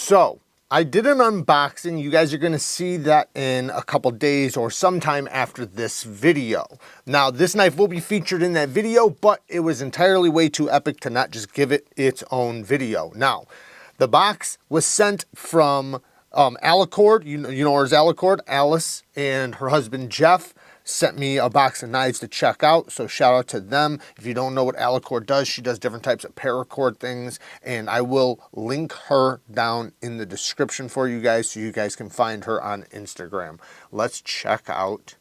So I did an unboxing. You guys are going to see that in a couple days or sometime after this video. Now, this knife will be featured in that video, but it was entirely way too epic to not just give it its own video. Now, the box was sent from ALICORD. You know her as ALICORD. Alice and her husband Jeff sent me a box of knives to check out, so shout out to them. If you don't know what ALICORD does, she does different types of paracord things, and I will link her down in the description for you guys so you guys can find her on Instagram. Let's check out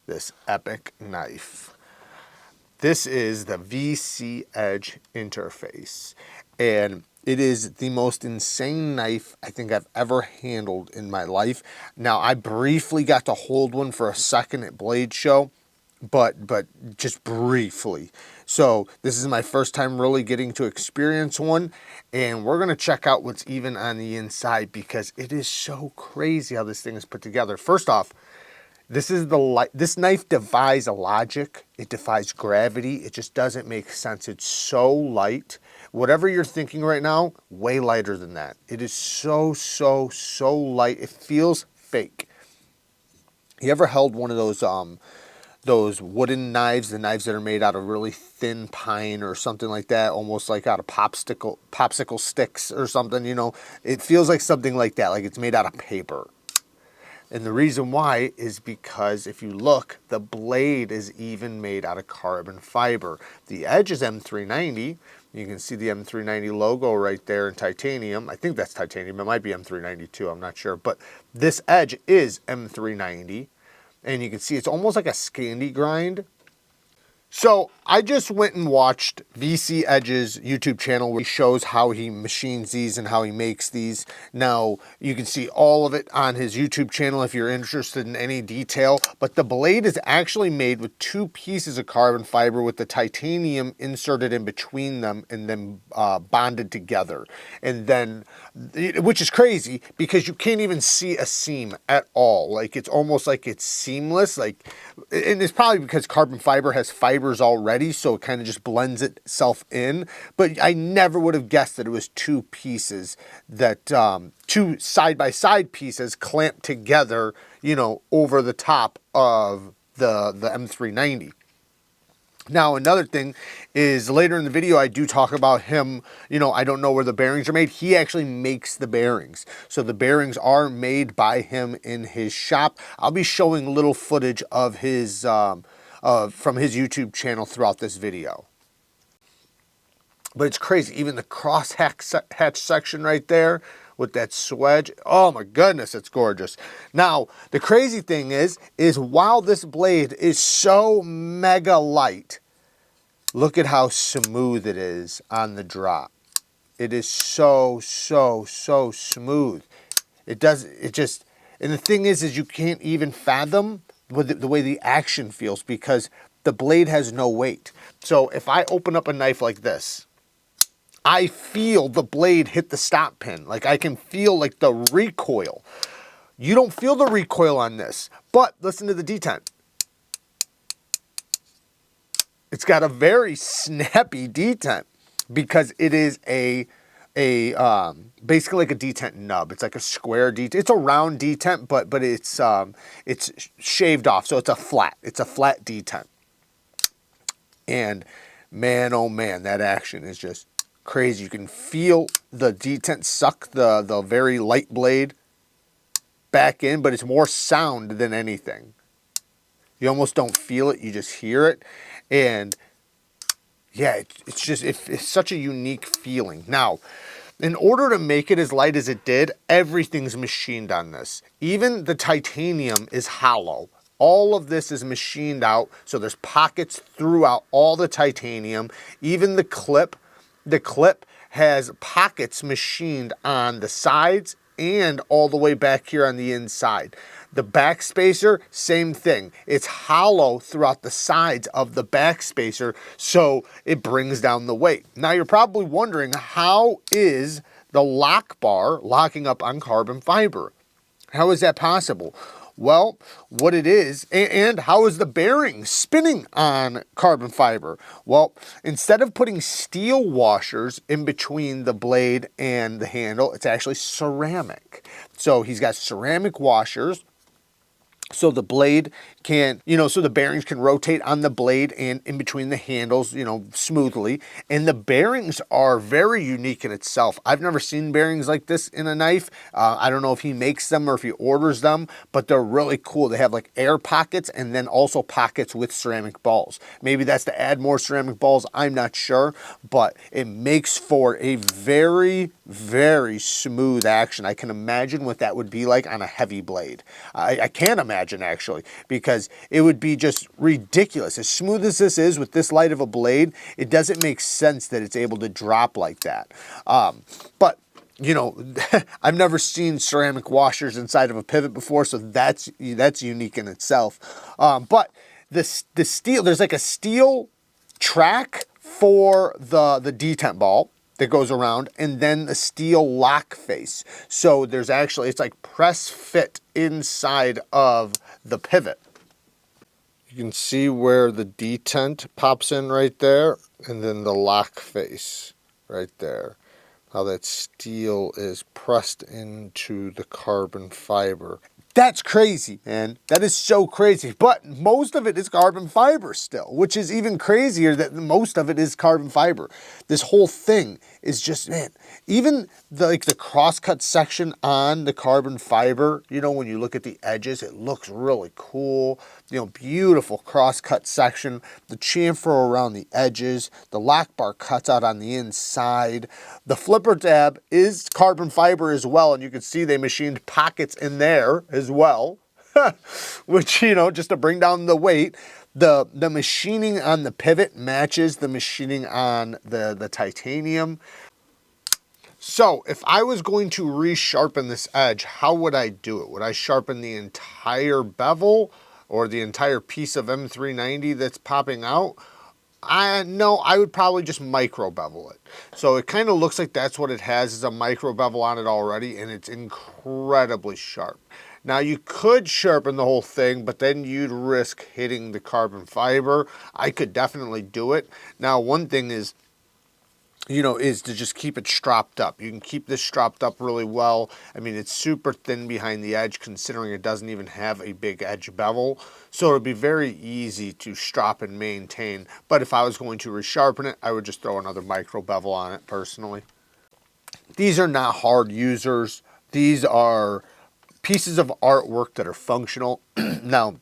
this epic knife. This is the VC Edge interface, and it is the most insane knife I think I've ever handled in my life. Now, I briefly got to hold one for a second at Blade Show, but just briefly. So this is my first time really getting to experience one, and we're gonna check out what's even on the inside because it is so crazy how this thing is put together. First off, this knife defies logic. It defies gravity. It just doesn't make sense. It's so light. Whatever you're thinking right now, way lighter than that. It is so light. It feels fake. You ever held one of those wooden knives, the knives that are made out of really thin pine or something like that, almost like out of popsicle sticks or something, you know? It feels like something like that, like it's made out of paper. And the reason why is because if you look, the blade is even made out of carbon fiber. The edge is M390. You can see the M390 logo right there in titanium. I think that's titanium. It might be M392. I'm not sure. But this edge is M390. And you can see it's almost like a Scandi grind. So I just went and watched VC Edge's YouTube channel where he shows how he machines these and how he makes these. Now, you can see all of it on his YouTube channel if you're interested in any detail. But the blade is actually made with two pieces of carbon fiber with the titanium inserted in between them and then bonded together. And then, which is crazy because you can't even see a seam at all. Like, it's almost like it's seamless. Like, and it's probably because carbon fiber has fibers already, so it kind of just blends itself in. But I never would have guessed that it was two pieces, that two side-by-side pieces clamped together, you know, over the top of the M390. Now, another thing is later in the video, I do talk about him, you know, I don't know where the bearings are made. He actually makes the bearings. So the bearings are made by him in his shop. I'll be showing little footage of his, from his YouTube channel throughout this video. But it's crazy, even the cross hatch section right there with that swedge. Oh my goodness, it's gorgeous. Now, the crazy thing is while this blade is so mega light, look at how smooth it is on the drop. It is so smooth. And the thing is you can't even fathom the way the action feels because the blade has no weight. So if I open up a knife like this, I feel the blade hit the stop pin. Like, I can feel like the recoil. You don't feel the recoil on this, but listen to the detent. It's got a very snappy detent because it is basically like a detent nub. It's like a square detent. It's a round detent, but it's shaved off, so it's a flat detent. And man, oh man, that action is just crazy. You can feel the detent suck the very light blade back in, but it's more sound than anything. You almost don't feel it, you just hear it. And yeah, it's such a unique feeling. Now, in order to make it as light as it did, everything's machined on this. Even the titanium is hollow. All of this is machined out, so there's pockets throughout all the titanium. Even the clip has pockets machined on the sides and all the way back here on the inside. The back spacer, same thing. It's hollow throughout the sides of the back spacer, so it brings down the weight. Now you're probably wondering, how is the lock bar locking up on carbon fiber? How is that possible? Well, what it is, and how is the bearing spinning on carbon fiber? Well, instead of putting steel washers in between the blade and the handle, it's actually ceramic. So he's got ceramic washers, so the blade can, so the bearings can rotate on the blade and in between the handles, smoothly. And the bearings are very unique in itself. I've never seen bearings like this in a knife. I don't know if he makes them or if he orders them, but they're really cool. They have like air pockets and then also pockets with ceramic balls. Maybe that's to add more ceramic balls. I'm not sure, but it makes for a very, very smooth action. I can imagine what that would be like on a heavy blade. I can't imagine actually, because it would be just ridiculous. As smooth as this is with this light of a blade, it doesn't make sense that it's able to drop like that. But I've never seen ceramic washers inside of a pivot before, so that's unique in itself. But the steel, there's like a steel track for the detent ball that goes around, and then the steel lock face. So there's actually, it's like press fit inside of the pivot. You can see where the detent pops in right there, and then the lock face right there. How that steel is pressed into the carbon fiber. That's crazy, man. That is so crazy. But most of it is carbon fiber still, which is even crazier that most of it is carbon fiber. This whole thing is just, man, even the crosscut section on the carbon fiber, when you look at the edges, it looks really cool. Beautiful crosscut section. The chamfer around the edges, the lock bar cuts out on the inside. The flipper tab is carbon fiber as well, and you can see they machined pockets in there as well, which, just to bring down the weight. The machining on the pivot matches the machining on the titanium. So if I was going to resharpen this edge, how would I do it? Would I sharpen the entire bevel or the entire piece of M390 that's popping out? No, I would probably just micro bevel it. So it kind of looks like that's what it has, is a micro bevel on it already, and it's incredibly sharp. Now you could sharpen the whole thing, but then you'd risk hitting the carbon fiber. I could definitely do it. Now one thing is, is to just keep it stropped up. You can keep this stropped up really well. I mean, it's super thin behind the edge considering it doesn't even have a big edge bevel. So it would be very easy to strop and maintain. But if I was going to resharpen it, I would just throw another micro bevel on it personally. These are not hard users. These are pieces of artwork that are functional. Now,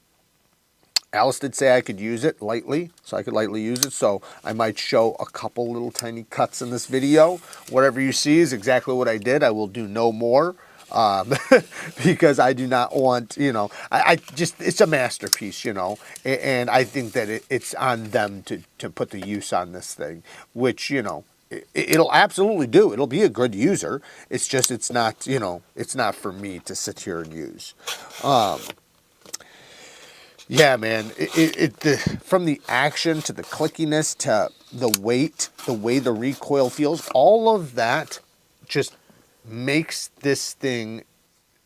Alice did say I could use it lightly, so I could lightly use it, so I might show a couple little tiny cuts in this video. Whatever you see is exactly what I did. I will do no more, because I do not want, I just, it's a masterpiece, and I think that it's on them to put the use on this thing, which, it'll absolutely do. It'll be a good user. It's just, it's not, it's not for me to sit here and use. Yeah, man, from the action to the clickiness to the weight, the way the recoil feels, all of that just makes this thing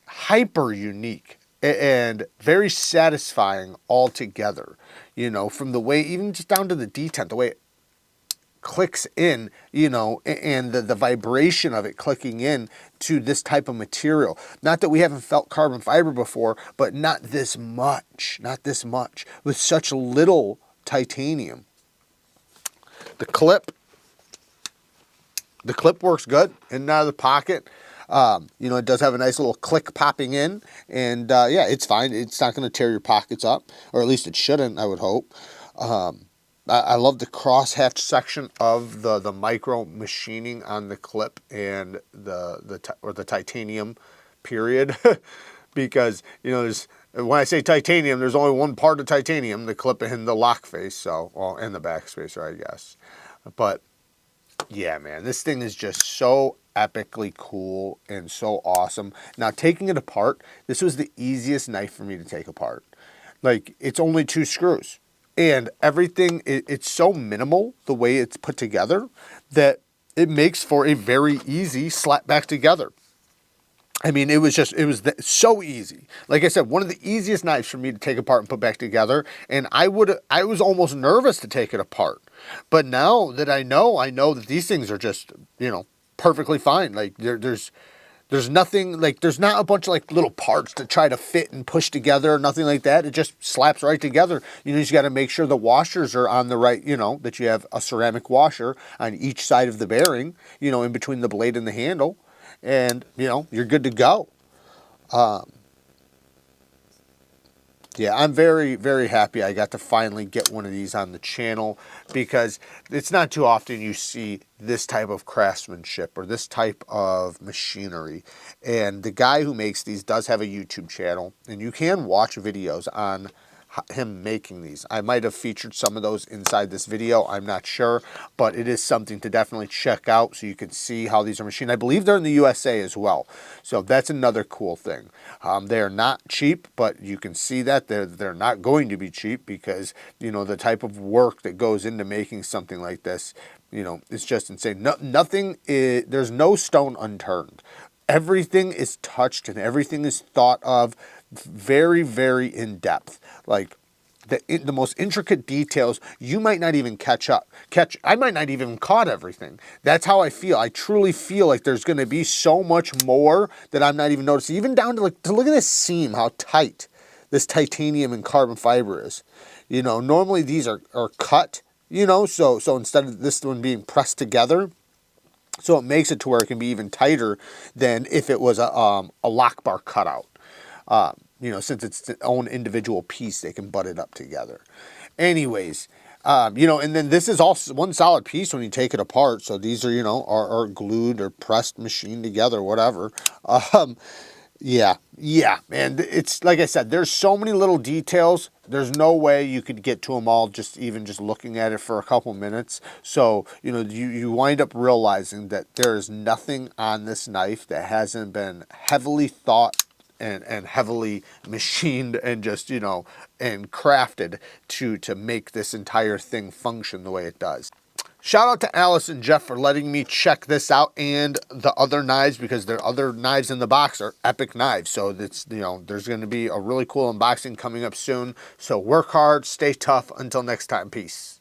hyper unique and very satisfying altogether. From the way, even just down to the detent, the way it clicks in, and the vibration of it clicking in to this type of material. Not that we haven't felt carbon fiber before, but not this much, with such little titanium. The clip works good in and out of the pocket. It does have a nice little click popping in, and yeah, it's fine. It's not going to tear your pockets up, or at least it shouldn't, I would hope. I love the cross-hatch section of the micro machining on the clip and the titanium period, because when I say titanium, there's only one part of titanium: the clip and the lock face, and the back spacer, I guess. But yeah, man, this thing is just so epically cool and so awesome. Now, taking it apart, this was the easiest knife for me to take apart. Like, it's only 2 screws. And everything, it's so minimal, the way it's put together, that it makes for a very easy slap back together. I mean, it was so easy. Like I said, one of the easiest knives for me to take apart and put back together. And I was almost nervous to take it apart. But now that I know that these things are just, you know, perfectly fine. Like there's nothing, like there's not a bunch of like little parts to try to fit and push together or nothing like that. It just slaps right together. You know, you just got to make sure the washers are on the right, you know, that you have a ceramic washer on each side of the bearing, you know, in between the blade and the handle. And, you know, you're good to go. Yeah, I'm very, very happy I got to finally get one of these on the channel, because it's not too often you see this type of craftsmanship or this type of machinery. And the guy who makes these does have a YouTube channel, and you can watch videos on him making these. I might have featured some of those inside this video, I'm not sure, but it is something to definitely check out so you can see how these are machined. I believe they're in the USA as well, so that's another cool thing. They are not cheap, but you can see that they're not going to be cheap, because, you know, the type of work that goes into making something like this, you know, it's just insane. There's no stone unturned. Everything is touched and everything is thought of very, very in depth. Like the most intricate details, you might not even I might not even caught everything. That's how I feel. I truly feel like there's going to be so much more that I'm not even noticing. Even down to like, to look at this seam, how tight this titanium and carbon fiber is. You know, normally these are cut, you know, so instead of this one being pressed together, so it makes it to where it can be even tighter than if it was a lock bar cutout. You know, since it's its own individual piece, they can butt it up together. Anyways, you know, and then this is all one solid piece when you take it apart. So these are, you know, are glued or pressed, machined together, whatever. Yeah, man. It's like I said, there's so many little details. There's no way you could get to them all just looking at it for a couple minutes. So, you know, you wind up realizing that there is nothing on this knife that hasn't been heavily thought and heavily machined and just, you know, and crafted to make this entire thing function the way it does. Shout out to Alice and Jeff for letting me check this out and the other knives, because their other knives in the box are epic knives. So that's, you know, there's going to be a really cool unboxing coming up soon. So work hard, stay tough. Until next time, peace.